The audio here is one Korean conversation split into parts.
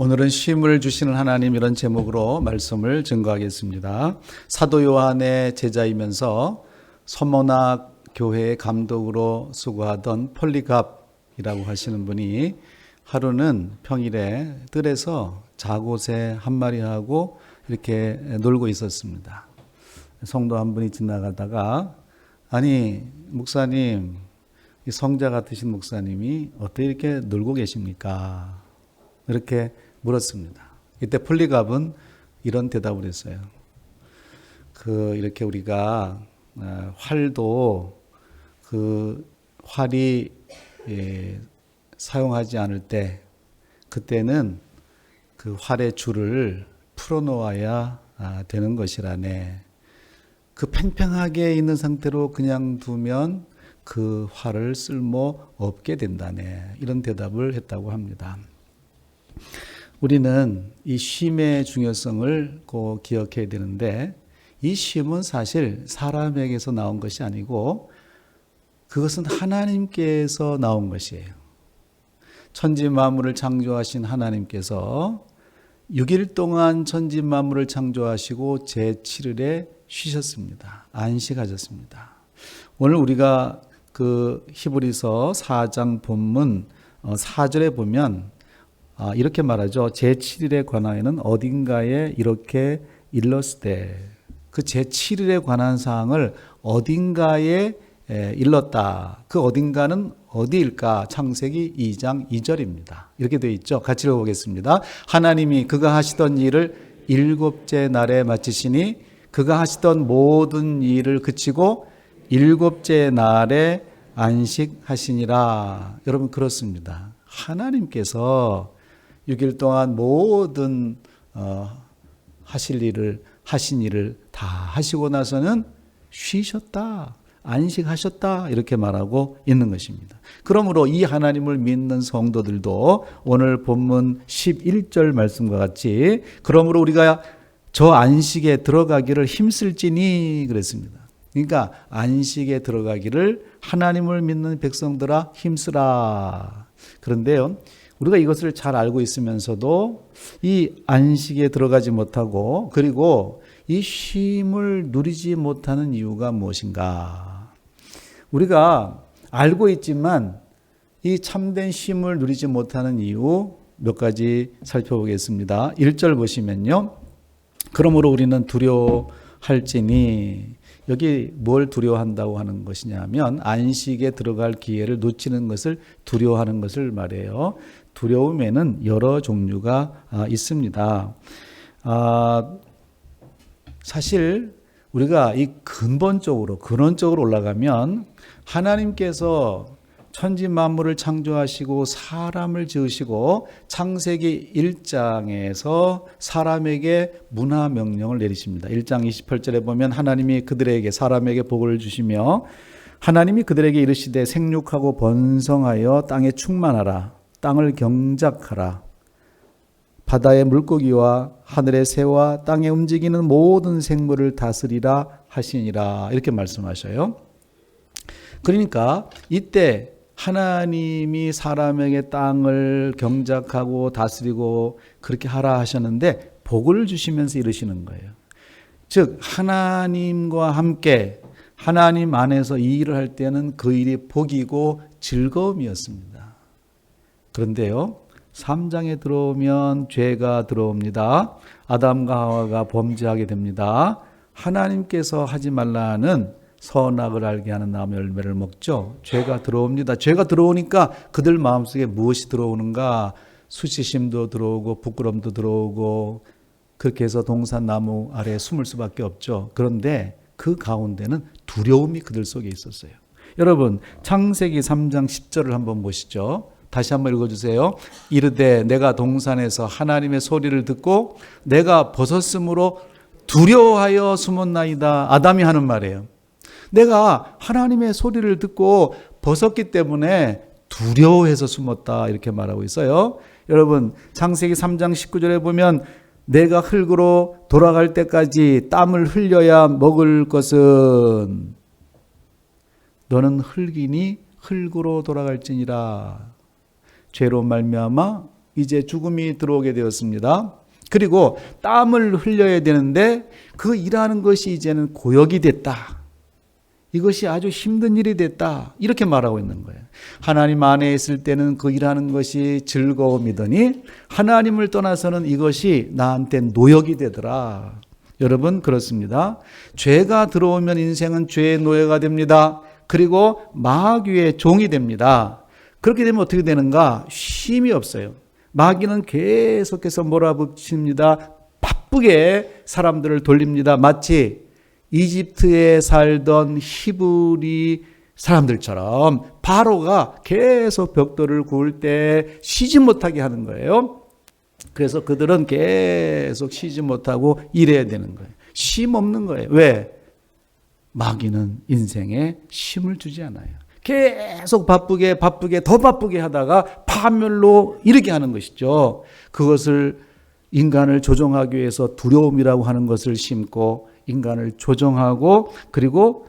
오늘은 쉼을 주시는 하나님 이런 제목으로 말씀을 증거하겠습니다. 사도 요한의 제자이면서 서머나 교회의 감독으로 수고하던 폴리갑이라고 하시는 분이 하루는 평일에 뜰에서 자고새 한 마리하고 이렇게 놀고 있었습니다. 성도 한 분이 지나가다가 아니 목사님, 이 성자 같으신 목사님이 어떻게 이렇게 놀고 계십니까? 이렇게 물었습니다. 이때 폴리갑은 이런 대답을 했어요. 이렇게 우리가 활도 활이 사용하지 않을 때 그때는 그 활의 줄을 풀어놓아야 되는 것이라네. 그 팽팽하게 있는 상태로 그냥 두면 그 활을 쓸모 없게 된다네. 이런 대답을 했다고 합니다. 우리는 이 쉼의 중요성을 꼭 기억해야 되는데 이 쉼은 사실 사람에게서 나온 것이 아니고 그것은 하나님께서 나온 것이에요. 천지 만물을 창조하신 하나님께서 6일 동안 천지 만물을 창조하시고 제7일에 쉬셨습니다. 안식하셨습니다. 오늘 우리가 그 히브리서 4장 본문 4절에 보면 이렇게 말하죠. 제7일에 관하여는 어딘가에 이렇게 일렀으되, 그 제7일에 관한 사항을 어딘가에 일렀다. 그 어딘가는 어디일까? 창세기 2장 2절입니다. 이렇게 되어 있죠. 같이 읽어보겠습니다. 하나님이 그가 하시던 일을 일곱째 날에 마치시니 그가 하시던 모든 일을 그치고 일곱째 날에 안식하시니라. 여러분, 그렇습니다. 하나님께서 6일 동안 모든 하신 일을 다 하시고 나서는 쉬셨다, 안식하셨다, 이렇게 말하고 있는 것입니다. 그러므로 이 하나님을 믿는 성도들도 오늘 본문 11절 말씀과 같이 그러므로 우리가 저 안식에 들어가기를 힘쓸지니 그랬습니다. 그러니까 안식에 들어가기를 하나님을 믿는 백성들아 힘쓰라. 그런데요, 우리가 이것을 잘 알고 있으면서도 이 안식에 들어가지 못하고 그리고 이 쉼을 누리지 못하는 이유가 무엇인가? 우리가 알고 있지만 이 참된 쉼을 누리지 못하는 이유 몇 가지 살펴보겠습니다. 1절 보시면요. 그러므로 우리는 두려워할지니, 여기 뭘 두려워한다고 하는 것이냐면 안식에 들어갈 기회를 놓치는 것을 두려워하는 것을 말해요. 두려움에는 여러 종류가 있습니다. 사실 우리가 이 근본적으로 근원적으로 올라가면 하나님께서 천지 만물을 창조하시고 사람을 지으시고 창세기 1장에서 사람에게 문화 명령을 내리십니다. 1장 28절에 보면 하나님이 그들에게 사람에게 복을 주시며 하나님이 그들에게 이르시되 생육하고 번성하여 땅에 충만하라, 땅을 경작하라, 바다의 물고기와 하늘의 새와 땅에 움직이는 모든 생물을 다스리라 하시니라. 이렇게 말씀하셔요. 그러니까 이때 하나님이 사람에게 땅을 경작하고 다스리고 그렇게 하라 하셨는데 복을 주시면서 이르시는 거예요. 즉 하나님과 함께 하나님 안에서 이 일을 할 때는 그 일이 복이고 즐거움이었습니다. 그런데요, 3장에 들어오면 죄가 들어옵니다. 아담과 하와가 범죄하게 됩니다. 하나님께서 하지 말라는 선악을 알게 하는 나무 열매를 먹죠. 죄가 들어옵니다. 죄가 들어오니까 그들 마음속에 무엇이 들어오는가? 수치심도 들어오고 부끄럼도 들어오고 그렇게 해서 동산나무 아래에 숨을 수밖에 없죠. 그런데 그 가운데는 두려움이 그들 속에 있었어요. 여러분, 창세기 3장 10절을 한번 보시죠. 다시 한번 읽어주세요. 이르되 내가 동산에서 하나님의 소리를 듣고 내가 벗었으므로 두려워하여 숨었나이다. 아담이 하는 말이에요. 내가 하나님의 소리를 듣고 벗었기 때문에 두려워해서 숨었다, 이렇게 말하고 있어요. 여러분, 창세기 3장 19절에 보면 내가 흙으로 돌아갈 때까지 땀을 흘려야 먹을 것은 너는 흙이니 흙으로 돌아갈지니라. 죄로 말미암아 이제 죽음이 들어오게 되었습니다. 그리고 땀을 흘려야 되는데 그 일하는 것이 이제는 고역이 됐다. 이것이 아주 힘든 일이 됐다. 이렇게 말하고 있는 거예요. 하나님 안에 있을 때는 그 일하는 것이 즐거움이더니 하나님을 떠나서는 이것이 나한테 노역이 되더라. 여러분 그렇습니다. 죄가 들어오면 인생은 죄의 노예가 됩니다. 그리고 마귀의 종이 됩니다. 그렇게 되면 어떻게 되는가? 쉼이 없어요. 마귀는 계속해서 몰아붙입니다. 바쁘게 사람들을 돌립니다. 마치 이집트에 살던 히브리 사람들처럼 바로가 계속 벽돌을 구울 때 쉬지 못하게 하는 거예요. 그래서 그들은 계속 쉬지 못하고 일해야 되는 거예요. 쉼 없는 거예요. 왜? 마귀는 인생에 쉼을 주지 않아요. 계속 바쁘게 더 바쁘게 하다가 파멸로 이르게 하는 것이죠. 그것을 인간을 조종하기 위해서 두려움이라고 하는 것을 심고 인간을 조종하고 그리고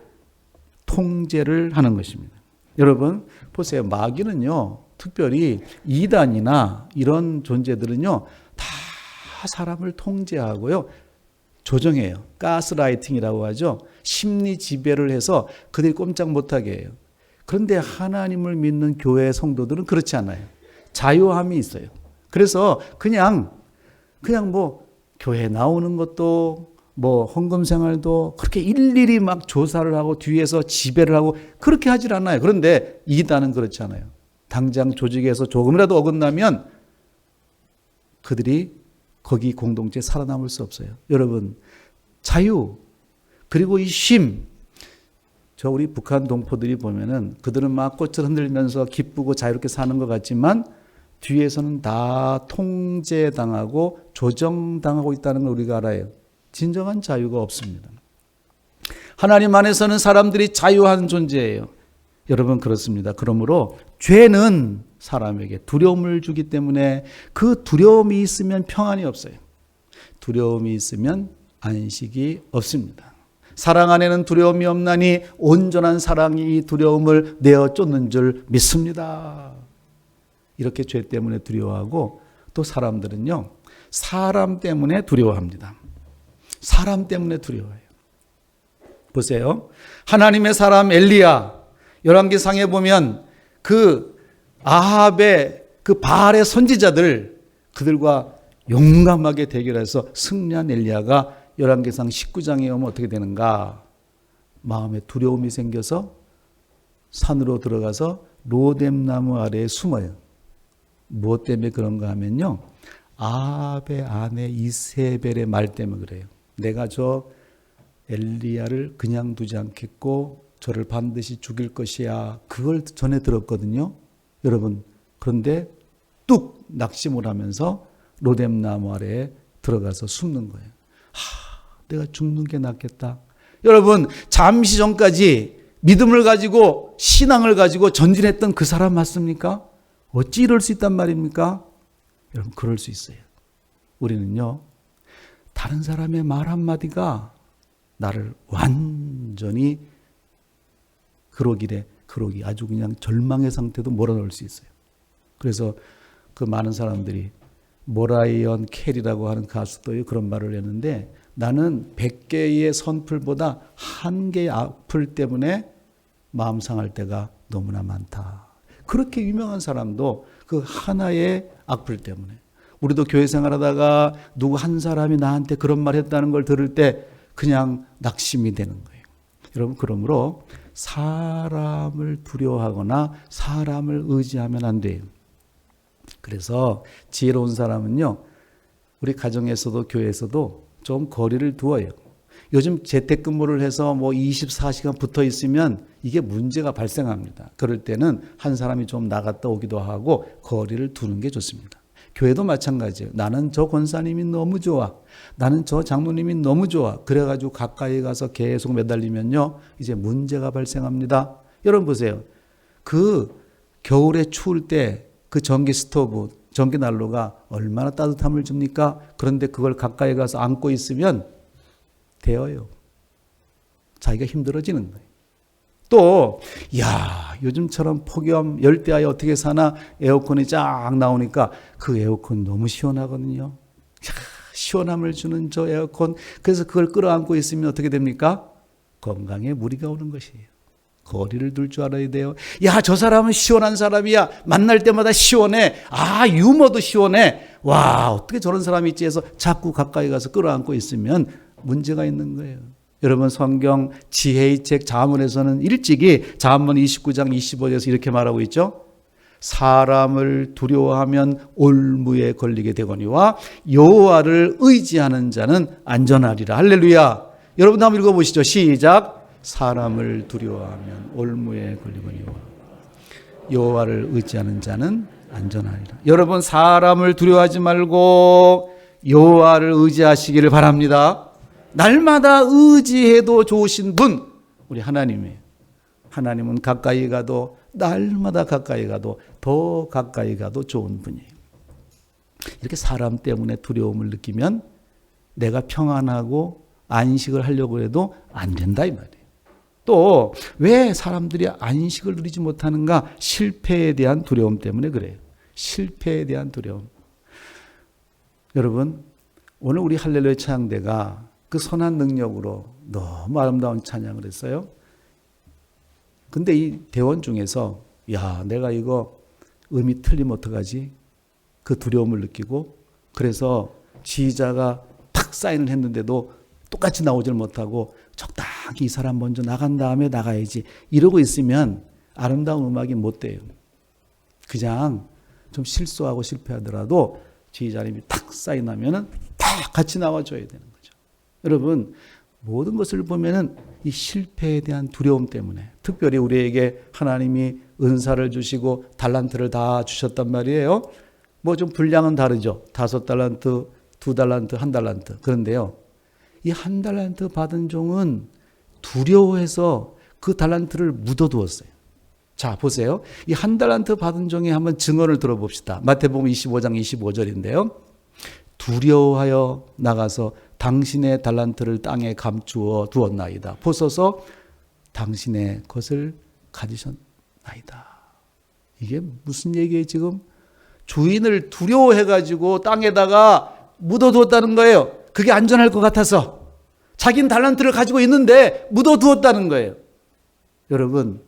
통제를 하는 것입니다. 여러분 보세요. 마귀는요. 특별히 이단이나 이런 존재들은요. 다 사람을 통제하고요. 조정해요. 가스라이팅이라고 하죠. 심리 지배를 해서 그들이 꼼짝 못하게 해요. 그런데 하나님을 믿는 교회 성도들은 그렇지 않아요. 자유함이 있어요. 그래서 그냥 뭐 교회 나오는 것도 뭐 헌금 생활도 그렇게 일일이 막 조사를 하고 뒤에서 지배를 하고 그렇게 하질 않아요. 그런데 이단은 그렇지 않아요. 당장 조직에서 조금이라도 어긋나면 그들이 거기 공동체에 살아남을 수 없어요. 여러분 자유 그리고 이 쉼. 저 우리 북한 동포들이 보면은 그들은 막 꽃을 흔들면서 기쁘고 자유롭게 사는 것 같지만 뒤에서는 다 통제당하고 조정당하고 있다는 걸 우리가 알아요. 진정한 자유가 없습니다. 하나님 안에서는 사람들이 자유한 존재예요. 여러분 그렇습니다. 그러므로 죄는 사람에게 두려움을 주기 때문에 그 두려움이 있으면 평안이 없어요. 두려움이 있으면 안식이 없습니다. 사랑 안에는 두려움이 없나니 온전한 사랑이 이 두려움을 내어 쫓는 줄 믿습니다. 이렇게 죄 때문에 두려워하고 또 사람들은요. 사람 때문에 두려워합니다. 사람 때문에 두려워해요. 보세요. 하나님의 사람 엘리야 열왕기상에 보면 그 아합의 그 바알의 선지자들 그들과 용감하게 대결해서 승리한 엘리야가 열왕기상 19장에 오면 어떻게 되는가? 마음에 두려움이 생겨서 산으로 들어가서 로뎀나무 아래에 숨어요. 무엇 때문에 그런가 하면요. 아합의 아내 이세벨의 말 때문에 그래요. 내가 저 엘리야를 그냥 두지 않겠고 저를 반드시 죽일 것이야. 그걸 전에 들었거든요. 여러분 그런데 뚝 낙심을 하면서 로뎀나무 아래에 들어가서 숨는 거예요. 내가 죽는 게 낫겠다. 여러분 잠시 전까지 믿음을 가지고 신앙을 가지고 전진했던 그 사람 맞습니까? 어찌 이럴 수 있단 말입니까? 여러분 그럴 수 있어요. 우리는요. 다른 사람의 말 한마디가 나를 완전히 그러기 아주 그냥 절망의 상태도 몰아넣을 수 있어요. 그래서 그 많은 사람들이 모라이언 캐리라고 하는 가수도 그런 말을 했는데 나는 100개의 선풀보다 한 개의 악플 때문에 마음 상할 때가 너무나 많다. 그렇게 유명한 사람도 그 하나의 악플 때문에 우리도 교회 생활하다가 누구 한 사람이 나한테 그런 말 했다는 걸 들을 때 그냥 낙심이 되는 거예요. 여러분 그러므로 사람을 두려워하거나 사람을 의지하면 안 돼요. 그래서 지혜로운 사람은요. 우리 가정에서도 교회에서도 좀 거리를 두어요. 요즘 재택근무를 해서 뭐 24시간 붙어 있으면 이게 문제가 발생합니다. 그럴 때는 한 사람이 좀 나갔다 오기도 하고 거리를 두는 게 좋습니다. 교회도 마찬가지예요. 나는 저 권사님이 너무 좋아. 나는 저 장로님이 너무 좋아. 그래가지고 가까이 가서 계속 매달리면요. 이제 문제가 발생합니다. 여러분 보세요. 그 겨울에 추울 때 그 전기 스토브, 전기 난로가 얼마나 따뜻함을 줍니까? 그런데 그걸 가까이 가서 안고 있으면 데어요. 자기가 힘들어지는 거예요. 또, 야, 요즘처럼 폭염, 열대야에 어떻게 사나 에어컨이 쫙 나오니까 그 에어컨 너무 시원하거든요. 야, 시원함을 주는 저 에어컨. 그래서 그걸 끌어안고 있으면 어떻게 됩니까? 건강에 무리가 오는 것이에요. 거리를 둘 줄 알아야 돼요. 야, 저 사람은 시원한 사람이야. 만날 때마다 시원해. 아, 유머도 시원해. 와, 어떻게 저런 사람이 있지 해서 자꾸 가까이 가서 끌어안고 있으면 문제가 있는 거예요. 여러분, 성경 지혜의 책 잠언에서는 일찍이 잠언 29장 25절에서 이렇게 말하고 있죠. 사람을 두려워하면 올무에 걸리게 되거니와 여호와를 의지하는 자는 안전하리라. 할렐루야. 여러분 한번 읽어보시죠. 시작. 사람을 두려워하면 올무에 걸리거니와 여호와를 의지하는 자는 안전하리라. 여러분, 사람을 두려워하지 말고 여호와를 의지하시기를 바랍니다. 날마다 의지해도 좋으신 분, 우리 하나님이에요. 하나님은 가까이 가도, 날마다 가까이 가도, 더 가까이 가도 좋은 분이에요. 이렇게 사람 때문에 두려움을 느끼면 내가 평안하고 안식을 하려고 해도 안 된다 이 말이에요. 또 왜 사람들이 안식을 누리지 못하는가? 실패에 대한 두려움 때문에 그래요. 실패에 대한 두려움. 여러분, 오늘 우리 할렐루야 찬양대가 그 선한 능력으로 너무 아름다운 찬양을 했어요. 근데 이 대원 중에서 야, 내가 이거 음이 틀리면 어떡하지? 그 두려움을 느끼고, 그래서 지휘자가 탁 사인을 했는데도 똑같이 나오질 못하고 적당히 이 사람 먼저 나간 다음에 나가야지 이러고 있으면 아름다운 음악이 못 돼요. 그냥 좀 실수하고 실패하더라도 지휘자님이 탁 사인하면은 다 같이 나와줘야 되는 거죠. 여러분, 모든 것을 보면은 이 실패에 대한 두려움 때문에, 특별히 우리에게 하나님이 은사를 주시고 달란트를 다 주셨단 말이에요. 뭐 좀 분량은 다르죠. 5달란트, 2달란트, 1달란트. 그런데요, 이 1달란트 받은 종은 두려워해서 그 달란트를 묻어두었어요. 자, 보세요. 이 1달란트 받은 종의 한번 증언을 들어봅시다. 마태복음 25장 25절인데요. 두려워하여 나가서 당신의 달란트를 땅에 감추어 두었나이다. 보소서 당신의 것을 가지셨나이다. 이게 무슨 얘기예요 지금? 주인을 두려워해가지고 땅에다가 묻어두었다는 거예요. 그게 안전할 것 같아서. 자기는 달란트를 가지고 있는데 묻어두었다는 거예요. 여러분,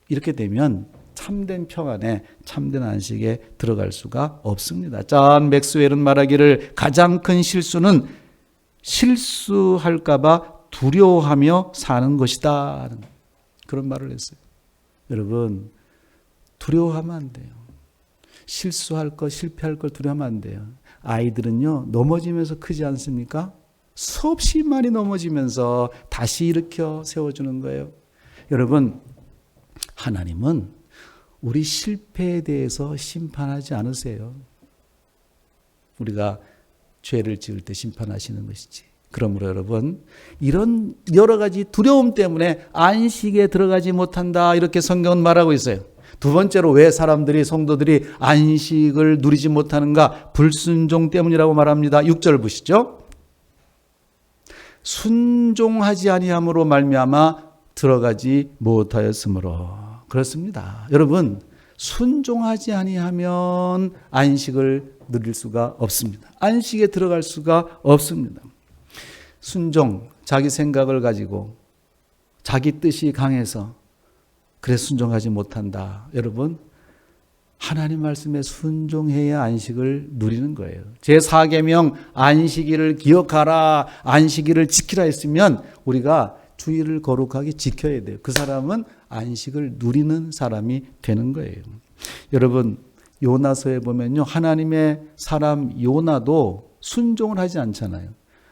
이렇게 되면 참된 평안에, 참된 안식에 들어갈 수가 없습니다. 존 맥스웰은 말하기를 가장 큰 실수는 실수할까 봐 두려워하며 사는 것이다. 그런 말을 했어요. 여러분, 두려워하면 안 돼요. 실수할 것, 실패할 걸 두려워하면 안 돼요. 아이들은요, 넘어지면서 크지 않습니까? 수없이 많이 넘어지면서 다시 일으켜 세워주는 거예요. 여러분, 하나님은 우리 실패에 대해서 심판하지 않으세요. 우리가 죄를 지을 때 심판하시는 것이지. 그러므로 여러분, 이런 여러 가지 두려움 때문에 안식에 들어가지 못한다, 이렇게 성경은 말하고 있어요. 두 번째로 왜 사람들이, 성도들이 안식을 누리지 못하는가? 불순종 때문이라고 말합니다. 6절 보시죠. 순종하지 아니함으로 말미암아 들어가지 못하였으므로. 그렇습니다. 여러분, 순종하지 아니하면 안식을 누릴 수가 없습니다. 안식에 들어갈 수가 없습니다. 순종, 자기 생각을 가지고 자기 뜻이 강해서 그래 순종하지 못한다. 여러분, 하나님 말씀에 순종해야 안식을 누리는 거예요. 제4계명 안식일을 기억하라, 안식일을 지키라 했으면 우리가 주일을 거룩하게 지켜야 돼요. 그 사람은 안식을 누리는 사람이 되는 거예요. 여러분, 요나서에 보면요, 하나님의 사람 요나도 순종을 하지 않잖아요.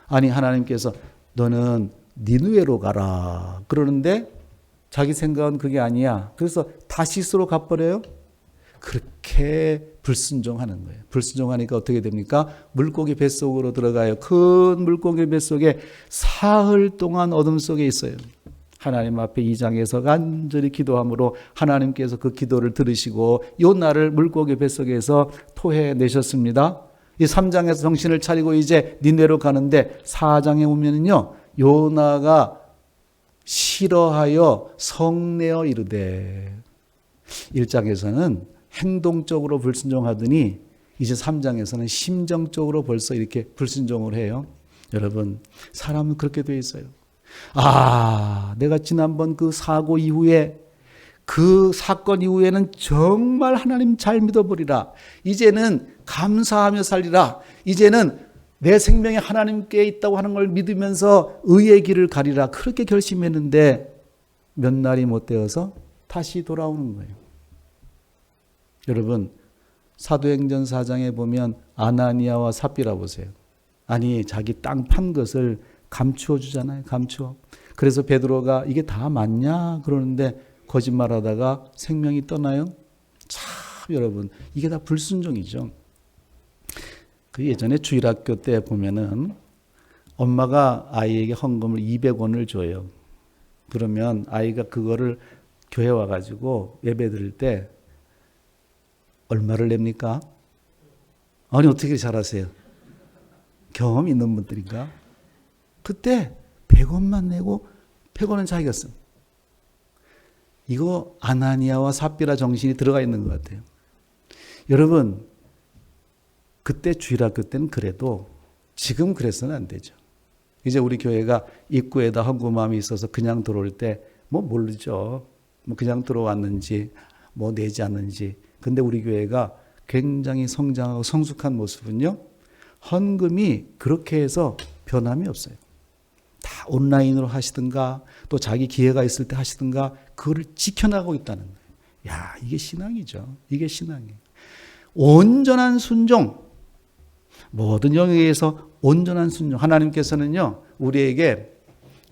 아니, 하나님께서 너는 니느웨로 가라 그러는데 자기 생각은 그게 아니야. 그래서 다시스로 가버려요. 그렇게 불순종하는 거예요. 불순종하니까 어떻게 됩니까? 물고기 뱃속으로 들어가요. 큰 물고기 뱃속에 사흘 동안 어둠 속에 있어요. 하나님 앞에 2장에서 간절히 기도함으로 하나님께서 그 기도를 들으시고 요나를 물고기 뱃속에서 토해내셨습니다. 이 3장에서 정신을 차리고 이제 니네로 가는데 4장에 오면은요, 요나가 싫어하여 성내어 이르되. 1장에서는 행동적으로 불순종하더니 이제 3장에서는 심정적으로 벌써 이렇게 불순종을 해요. 여러분, 사람은 그렇게 돼 있어요. 내가 지난번 그 사고 이후에, 그 사건 이후에는 정말 하나님 잘 믿어버리라. 이제는 감사하며 살리라. 이제는 내 생명이 하나님께 있다고 하는 걸 믿으면서 의의 길을 가리라. 그렇게 결심했는데 몇 날이 못 되어서 다시 돌아오는 거예요. 여러분, 사도행전 4장에 보면 아나니아와 삽비라 보세요. 아니, 자기 땅 판 것을 감추어 주잖아요. 감추어. 그래서 베드로가 이게 다 맞냐 그러는데 거짓말하다가 생명이 떠나요. 참 여러분, 이게 다 불순종이죠. 그 예전에 주일학교 때 보면은 엄마가 아이에게 헌금을 200원을 줘요. 그러면 아이가 그거를 교회 와가지고 예배 드릴 때 얼마를 냅니까? 아니, 어떻게 잘하세요? 경험 있는 분들인가? 그때 100원만 내고 100원은 자기가 씁니다. 이거 아나니아와 삽비라 정신이 들어가 있는 것 같아요. 여러분, 그때 주일학교 때는 그래도 지금 그래서는 안 되죠. 이제 우리 교회가 입구에다 헌금함이 있어서 그냥 들어올 때 모르죠. 그냥 들어왔는지 내지 않는지. 근데 우리 교회가 굉장히 성장하고 성숙한 모습은요, 헌금이 그렇게 해서 변함이 없어요. 다 온라인으로 하시든가 또 자기 기회가 있을 때 하시든가 그거를 지켜나가고 있다는 거예요. 야, 이게 신앙이죠. 이게 신앙이에요. 온전한 순종. 모든 영역에서 온전한 순종. 하나님께서는요, 우리에게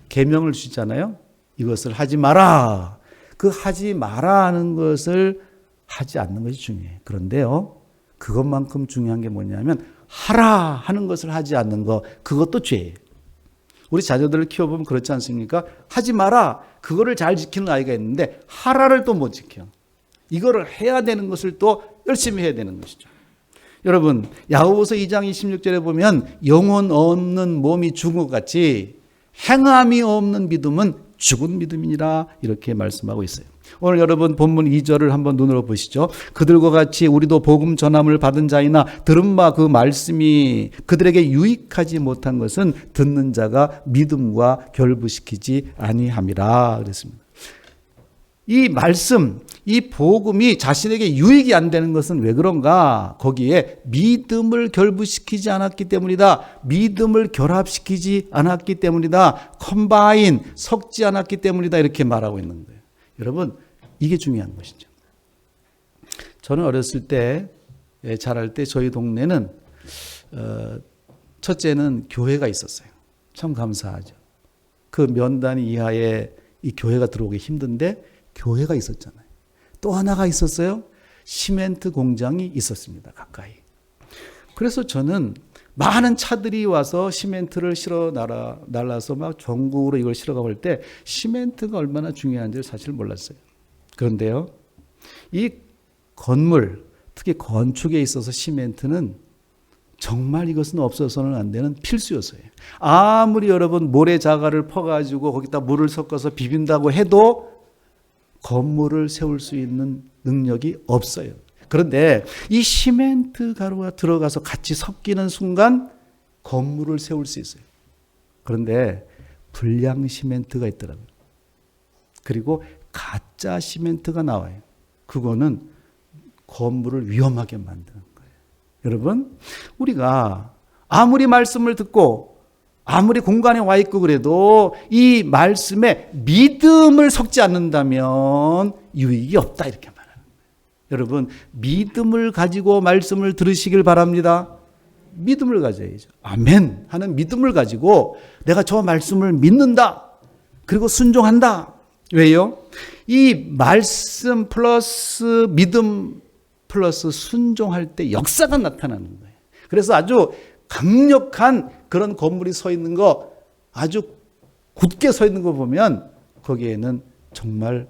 계명을 주잖아요. 이것을 하지 마라. 그 하지 마라 하는 것을 하지 않는 것이 중요해요. 그런데요, 그것만큼 중요한 게 뭐냐면 하라 하는 것을 하지 않는 것, 그것도 죄예요. 우리 자녀들을 키워보면 그렇지 않습니까? 하지 마라. 그거를 잘 지키는 아이가 있는데 하라를 또 못 지켜. 이거를 해야 되는 것을 또 열심히 해야 되는 것이죠. 여러분, 야고보서 2장 26절에 보면 영혼 없는 몸이 죽은 것 같이 행함이 없는 믿음은 죽은 믿음이니라 이렇게 말씀하고 있어요. 오늘 여러분 본문 2절을 한번 눈으로 보시죠. 그들과 같이 우리도 복음 전함을 받은 자이나 들은 바 그 말씀이 그들에게 유익하지 못한 것은 듣는 자가 믿음과 결부시키지 아니함이라 그랬습니다. 이 말씀, 이 복음이 자신에게 유익이 안 되는 것은 왜 그런가? 거기에 믿음을 결부시키지 않았기 때문이다. 믿음을 결합시키지 않았기 때문이다. 컴바인, 섞지 않았기 때문이다. 이렇게 말하고 있는 거예요. 여러분, 이게 중요한 것이죠. 저는 어렸을 때, 자랄 때 저희 동네는 첫째는 교회가 있었어요. 참 감사하죠. 그 면단 이하에 이 교회가 들어오기 힘든데 교회가 있었잖아요. 또 하나가 있었어요. 시멘트 공장이 있었습니다. 가까이. 그래서 저는 많은 차들이 와서 시멘트를 실어 날라서 막 전국으로 이걸 실어가고 할 때 시멘트가 얼마나 중요한지를 사실 몰랐어요. 그런데요, 이 건물, 특히 건축에 있어서 시멘트는 정말 이것은 없어서는 안 되는 필수였어요. 아무리 여러분 모래자갈을 퍼가지고 거기다 물을 섞어서 비빈다고 해도 건물을 세울 수 있는 능력이 없어요. 그런데 이 시멘트 가루가 들어가서 같이 섞이는 순간 건물을 세울 수 있어요. 그런데 불량 시멘트가 있더라고요. 그리고 가짜 시멘트가 나와요. 그거는 건물을 위험하게 만드는 거예요. 여러분, 우리가 아무리 말씀을 듣고 아무리 공간에 와 있고 그래도 이 말씀에 믿음을 섞지 않는다면 유익이 없다 이렇게 말하는 거예요. 여러분, 믿음을 가지고 말씀을 들으시길 바랍니다. 믿음을 가져야죠. 아멘 하는 믿음을 가지고 내가 저 말씀을 믿는다. 그리고 순종한다. 왜요? 이 말씀 플러스 믿음 플러스 순종할 때 역사가 나타나는 거예요. 그래서 아주 강력한 그런 건물이 서 있는 거, 아주 굳게 서 있는 거 보면 거기에는 정말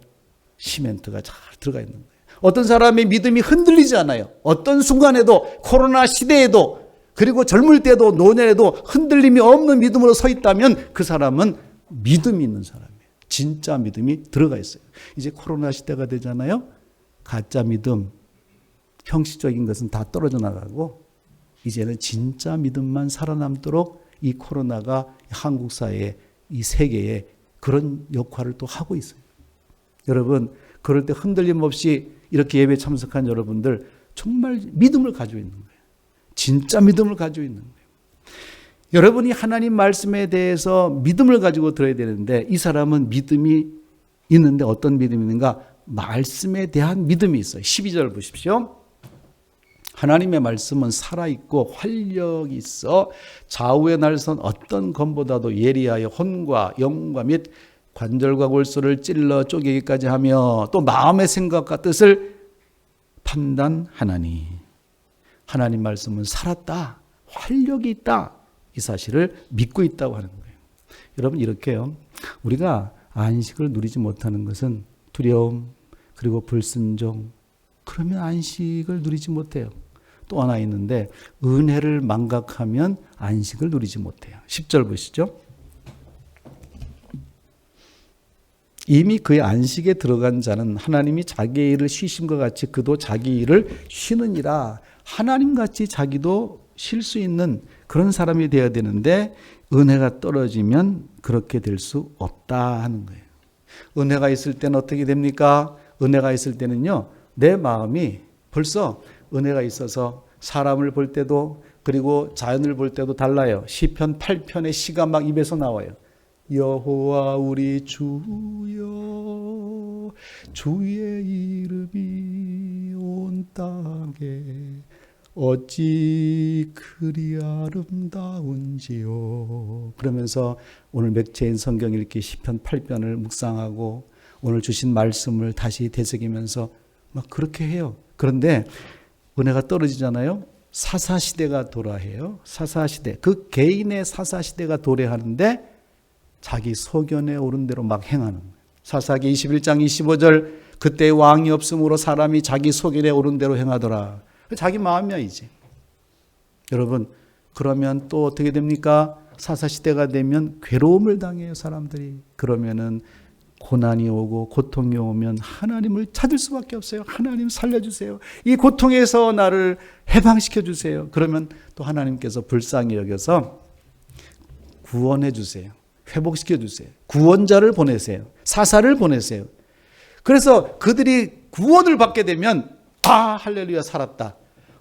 시멘트가 잘 들어가 있는 거예요. 어떤 사람의 믿음이 흔들리지 않아요. 어떤 순간에도, 코로나 시대에도, 그리고 젊을 때도 노년에도 흔들림이 없는 믿음으로 서 있다면 그 사람은 믿음이 있는 사람이에요. 진짜 믿음이 들어가 있어요. 이제 코로나 시대가 되잖아요. 가짜 믿음, 형식적인 것은 다 떨어져 나가고 이제는 진짜 믿음만 살아남도록 이 코로나가 한국 사회에, 이 세계에 그런 역할을 또 하고 있어요. 여러분, 그럴 때 흔들림 없이 이렇게 예배 참석한 여러분들 정말 믿음을 가지고 있는 거예요. 진짜 믿음을 가지고 있는 거예요. 여러분이 하나님 말씀에 대해서 믿음을 가지고 들어야 되는데 이 사람은 믿음이 있는데 어떤 믿음이 있는가? 말씀에 대한 믿음이 있어요. 12절 보십시오. 하나님의 말씀은 살아있고 활력이 있어 좌우에 날선 어떤 검보다도 예리하여 혼과 영과 및 관절과 골수를 찔러 쪼개기까지 하며 또 마음의 생각과 뜻을 판단하나니. 하나님 말씀은 살았다, 활력이 있다, 이 사실을 믿고 있다고 하는 거예요. 여러분, 이렇게요, 우리가 안식을 누리지 못하는 것은 두려움 그리고 불순종, 그러면 안식을 누리지 못해요. 또 하나 있는데 은혜를 망각하면 안식을 누리지 못해요. 10절 보시죠. 이미 그의 안식에 들어간 자는 하나님이 자기의 일을 쉬심과 같이 그도 자기 일을 쉬느니라. 하나님같이 자기도 쉴 수 있는 그런 사람이 되어야 되는데 은혜가 떨어지면 그렇게 될 수 없다 하는 거예요. 은혜가 있을 때는 어떻게 됩니까? 은혜가 있을 때는요, 내 마음이 벌써 은혜가 있어서 사람을 볼 때도 그리고 자연을 볼 때도 달라요. 시편 8편의 시가 막 입에서 나와요. 여호와 우리 주여, 주의 이름이 온 땅에 어찌 그리 아름다운지요. 그러면서 오늘 맥체인 성경 읽기 시편 8편을 묵상하고 오늘 주신 말씀을 다시 되새기면서 막 그렇게 해요. 그런데 은혜가 떨어지잖아요. 사사시대가 도래해요. 사사시대. 그 개인의 사사시대가 도래하는데 자기 소견에 오른 대로 막 행하는 거예요. 사사기 21장 25절 그때 왕이 없으므로 사람이 자기 소견에 오른 대로 행하더라. 자기 마음이야 이제. 여러분, 그러면 또 어떻게 됩니까? 사사시대가 되면 괴로움을 당해요 사람들이. 그러면은 고난이 오고 고통이 오면 하나님을 찾을 수밖에 없어요. 하나님 살려주세요. 이 고통에서 나를 해방시켜 주세요. 그러면 또 하나님께서 불쌍히 여겨서 구원해 주세요. 회복시켜 주세요. 구원자를 보내세요. 사사를 보내세요. 그래서 그들이 구원을 받게 되면 할렐루야 살았다.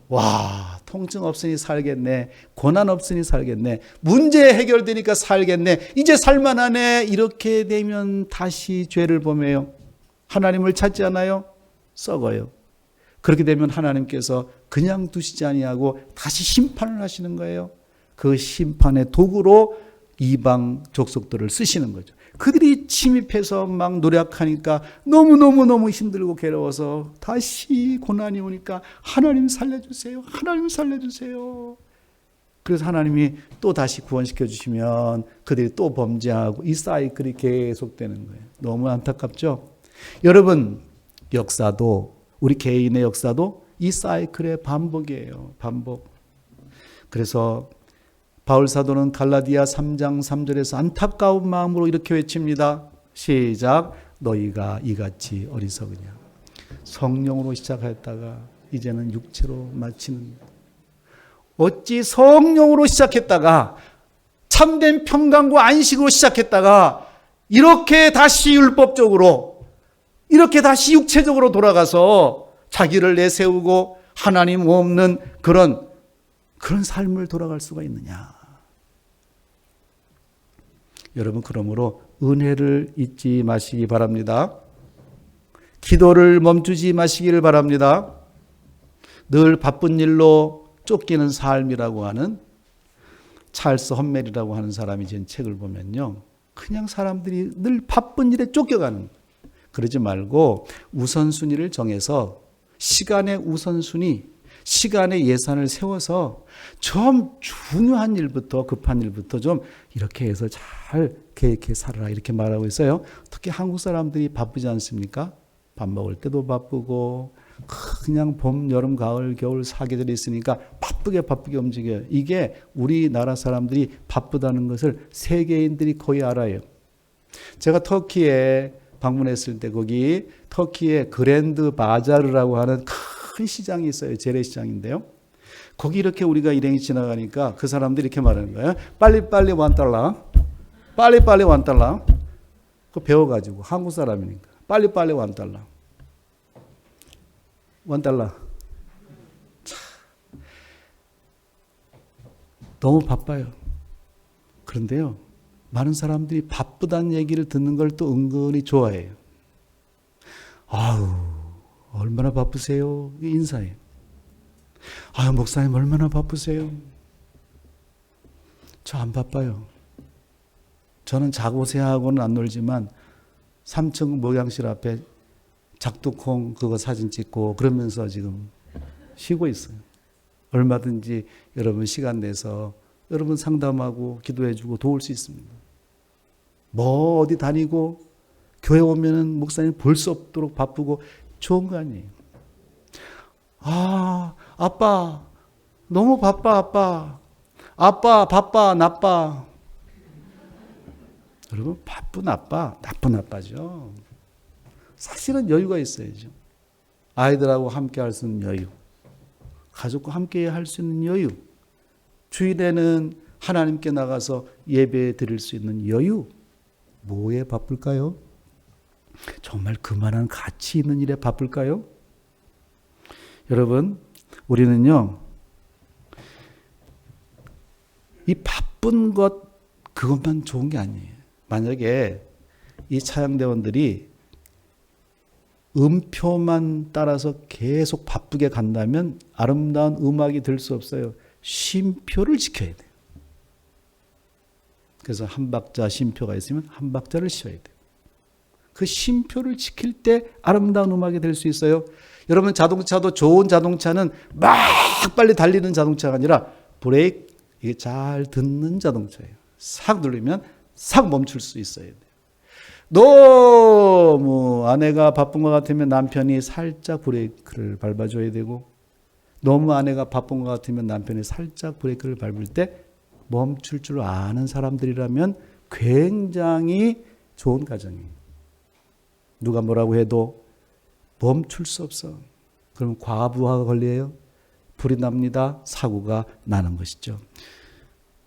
와, 통증 없으니 살겠네. 고난 없으니 살겠네. 문제 해결되니까 살겠네. 이제 살만하네. 이렇게 되면 다시 죄를 범해요. 하나님을 찾지 않아요? 썩어요. 그렇게 되면 하나님께서 그냥 두시지 아니하고 다시 심판을 하시는 거예요. 그 심판의 도구로 이방 족속들을 쓰시는 거죠. 그들이 침입해서 막 노력하니까 너무너무 힘들고 괴로워서 다시 고난이 오니까 하나님 살려주세요. 하나님 살려주세요. 그래서 하나님이 또 다시 구원시켜 주시면 그들이 또 범죄하고 이 사이클이 계속되는 거예요. 너무 안타깝죠? 여러분, 역사도 우리 개인의 역사도 이 사이클의 반복이에요. 반복. 그래서 바울 사도는 갈라디아 3장 3절에서 안타까운 마음으로 이렇게 외칩니다. 시작. 너희가 이같이 어리석으냐. 성령으로 시작했다가 이제는 육체로 마치는. 어찌 성령으로 시작했다가 참된 평강과 안식으로 시작했다가 이렇게 다시 율법적으로 이렇게 다시 육체적으로 돌아가서 자기를 내세우고 하나님 없는 그런 삶을 돌아갈 수가 있느냐. 여러분, 그러므로 은혜를 잊지 마시기 바랍니다. 기도를 멈추지 마시기를 바랍니다. 늘 바쁜 일로 쫓기는 삶이라고 하는 찰스 험멜이라고 하는 사람이 지은 책을 보면요, 그냥 사람들이 늘 바쁜 일에 쫓겨가는, 그러지 말고 우선순위를 정해서 시간의 우선순위, 시간의 예산을 세워서 좀 중요한 일부터 급한 일부터 좀 이렇게 해서 잘 계획해 살아라 이렇게 말하고 있어요. 특히 한국 사람들이 바쁘지 않습니까? 밥 먹을 때도 바쁘고 그냥 봄, 여름, 가을, 겨울 사계절이 있으니까 바쁘게 움직여요. 이게 우리나라 사람들이 바쁘다는 것을 세계인들이 거의 알아요. 제가 터키에 방문했을 때 거기 터키에 그랜드 바자르라고 하는 큰 시장이 있어요. 재래시장인데요. 거기 이렇게 우리가 일행이 지나가니까 그 사람들이 이렇게 말하는 거예요. 빨리빨리 $1. 빨리빨리 $1. 그거 배워가지고 한국 사람이니까. 빨리빨리 $1. $1. 너무 바빠요. 그런데요, 많은 사람들이 바쁘다는 얘기를 듣는 걸 또 은근히 좋아해요. 아우, 얼마나 바쁘세요? 인사해요. 아유, 목사님 얼마나 바쁘세요? 저 안 바빠요. 저는 자고 새하고는 안 놀지만 3층 목양실 앞에 작두콩 그거 사진 찍고 그러면서 지금 쉬고 있어요. 얼마든지 여러분 시간 내서 여러분 상담하고 기도해주고 도울 수 있습니다. 뭐 어디 다니고 교회 오면은 목사님 볼 수 없도록 바쁘고 좋은 거 아니에요. 아, 아빠 너무 바빠. 아빠 바빠 나빠. 여러분 바쁘 나빠 나빠죠. 사실은 여유가 있어야죠. 아이들하고 함께 할 수 있는 여유, 가족과 함께 할 수 있는 여유, 주일에는 하나님께 나가서 예배 드릴 수 있는 여유. 뭐에 바쁠까요? 정말 그만한 가치 있는 일에 바쁠까요? 여러분, 우리는요, 이 바쁜 것 그것만 좋은 게 아니에요. 만약에 이 차양대원들이 음표만 따라서 계속 바쁘게 간다면 아름다운 음악이 될 수 없어요. 쉼표를 지켜야 돼요. 그래서 한 박자 쉼표가 있으면 한 박자를 쉬어야 돼요. 그 쉼표를 지킬 때 아름다운 음악이 될 수 있어요. 여러분 자동차도 좋은 자동차는 막 빨리 달리는 자동차가 아니라 브레이크, 이게 잘 듣는 자동차예요. 싹 누르면 싹 멈출 수 있어야 돼요. 너무 아내가 바쁜 것 같으면 남편이 살짝 브레이크를 밟아줘야 되고, 너무 아내가 바쁜 것 같으면 남편이 살짝 브레이크를 밟을 때 멈출 줄 아는 사람들이라면 굉장히 좋은 가정이에요. 누가 뭐라고 해도 멈출 수 없어. 그럼 과부하가 걸려요. 불이 납니다. 사고가 나는 것이죠.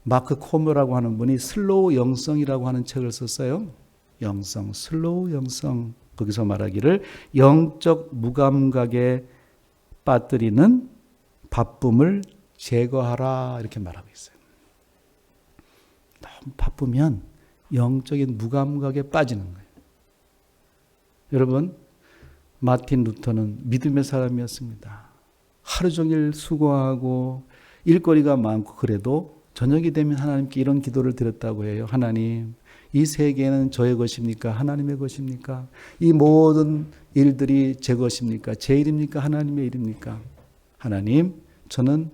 마크 코머라고 하는 분이 슬로우 영성이라고 하는 책을 썼어요. 영성, 슬로우 영성. 거기서 말하기를 영적 무감각에 빠뜨리는 바쁨을 제거하라 이렇게 말하고 있어요. 너무 바쁘면 영적인 무감각에 빠지는 거예요. 여러분, 마틴 루터는 믿음의 사람이었습니다. 하루 종일 수고하고 일거리가 많고 그래도 저녁이 되면 하나님께 이런 기도를 드렸다고 해요. 하나님, 이 세계는 저의 것입니까? 하나님의 것입니까? 이 모든 일들이 제 것입니까? 제 일입니까? 하나님의 일입니까? 하나님, 저는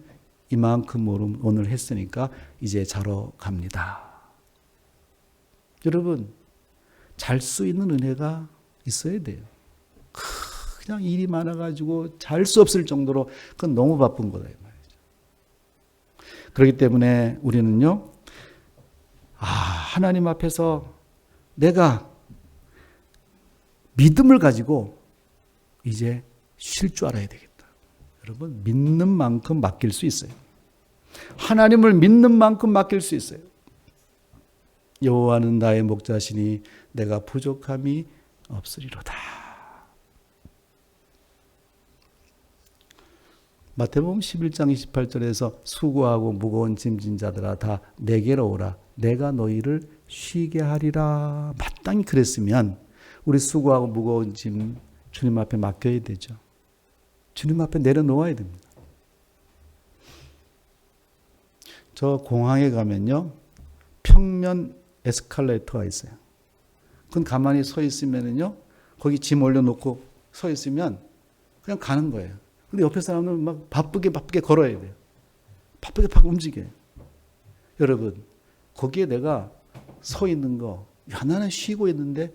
이만큼 오늘 했으니까 이제 자러 갑니다. 여러분, 잘 수 있는 은혜가 있어야 돼요. 그냥 일이 많아가지고 잘 수 없을 정도로 그건 너무 바쁜 거다 이 말이죠. 그렇기 때문에 우리는요, 하나님 앞에서 내가 믿음을 가지고 이제 쉴 줄 알아야 되겠다. 여러분, 믿는 만큼 맡길 수 있어요. 하나님을 믿는 만큼 맡길 수 있어요. 여호와는 나의 목자시니 내가 부족함이 없으리로다. 마태복음 11장 28절에서 수고하고 무거운 짐진 자들아 다 내게로 오라. 내가 너희를 쉬게 하리라. 마땅히 그랬으면 우리 수고하고 무거운 짐 주님 앞에 맡겨야 되죠. 주님 앞에 내려놓아야 됩니다. 저 공항에 가면요, 평면 에스컬레이터가 있어요. 그건 가만히 서 있으면은요, 거기 짐 올려놓고 서 있으면 그냥 가는 거예요. 근데 옆에 사람은 막 바쁘게 걸어야 돼요. 바쁘게 움직여요. 여러분, 거기에 내가 서 있는 거, 나는 쉬고 있는데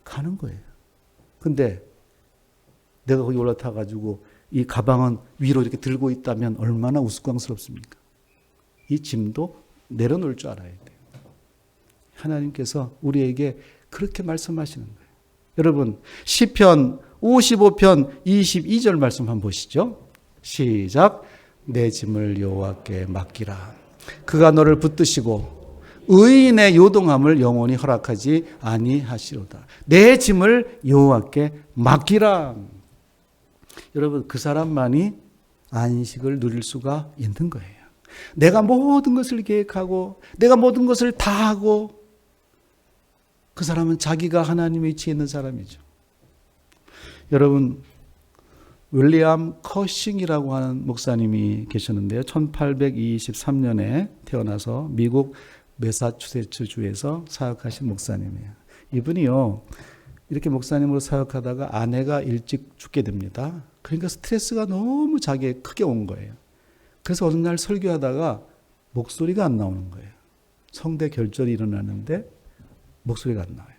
가는 거예요. 근데 내가 거기 올라타가지고 이 가방은 위로 이렇게 들고 있다면 얼마나 우스꽝스럽습니까? 이 짐도 내려놓을 줄 알아야 돼요. 하나님께서 우리에게 그렇게 말씀하시는 거예요. 여러분 시편 55편 22절 말씀 한번 보시죠. 시작. 내 짐을 여호와께 맡기라. 그가 너를 붙드시고 의인의 요동함을 영원히 허락하지 아니하시로다. 내 짐을 여호와께 맡기라. 여러분 그 사람만이 안식을 누릴 수가 있는 거예요. 내가 모든 것을 계획하고 내가 모든 것을 다 하고 그 사람은 자기가 하나님의 위치에 있는 사람이죠. 여러분 윌리엄 커싱이라고 하는 목사님이 계셨는데요. 1823년에 태어나서 미국 매사추세츠주에서 사역하신 목사님이에요. 이분이요 이렇게 목사님으로 사역하다가 아내가 일찍 죽게 됩니다. 그러니까 스트레스가 너무 자기에 크게 온 거예요. 그래서 어느 날 설교하다가 목소리가 안 나오는 거예요. 성대 결절이 일어나는데 목소리가 안 나와요.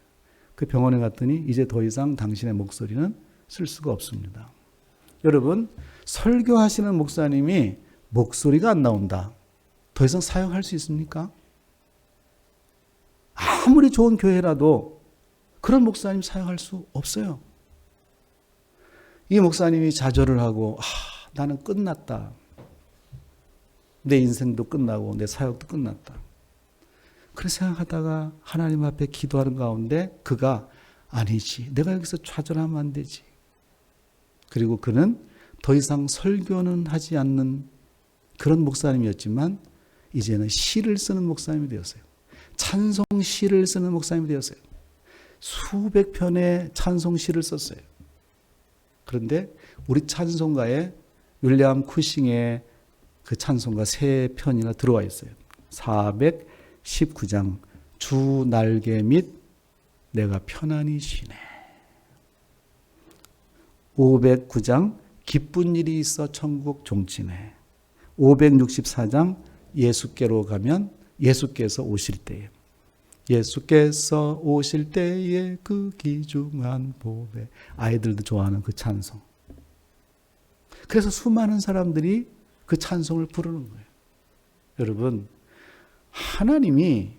그 병원에 갔더니 이제 더 이상 당신의 목소리는 쓸 수가 없습니다. 여러분 설교하시는 목사님이 목소리가 안 나온다. 더 이상 사역할 수 있습니까? 아무리 좋은 교회라도 그런 목사님 사역할 수 없어요. 이 목사님이 좌절을 하고 나는 끝났다. 내 인생도 끝나고 내 사역도 끝났다. 그렇게 생각하다가 하나님 앞에 기도하는 가운데 그가 아니지. 내가 여기서 좌절하면 안 되지. 그리고 그는 더 이상 설교는 하지 않는 그런 목사님이었지만 이제는 시를 쓰는 목사님이 되었어요. 찬송 시를 쓰는 목사님이 되었어요. 수백 편의 찬송 시를 썼어요. 그런데 우리 찬송가에 윌리엄 쿠싱의 그 찬송가 3편이나 들어와 있어요. 419장 주 날개 및 내가 편안히 쉬네. 509장 기쁜 일이 있어 천국 종치네. 564장 예수께로 가면 예수께서 오실 때에 예수께서 오실 때에 그 귀중한 보배. 아이들도 좋아하는 그 찬송. 그래서 수많은 사람들이 그 찬송을 부르는 거예요. 여러분 하나님이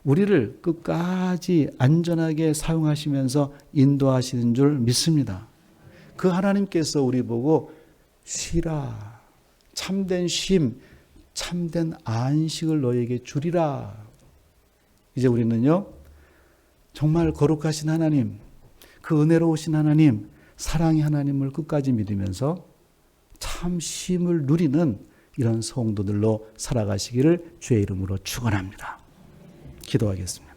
우리를 끝까지 안전하게 사용하시면서 인도하시는 줄 믿습니다. 그 하나님께서 우리 보고 쉬라. 참된 쉼, 참된 안식을 너에게 주리라. 이제 우리는요 정말 거룩하신 하나님, 그 은혜로우신 하나님, 사랑의 하나님을 끝까지 믿으면서 참 쉼을 누리는 이런 성도들로 살아가시기를 주의 이름으로 축원합니다. 기도하겠습니다.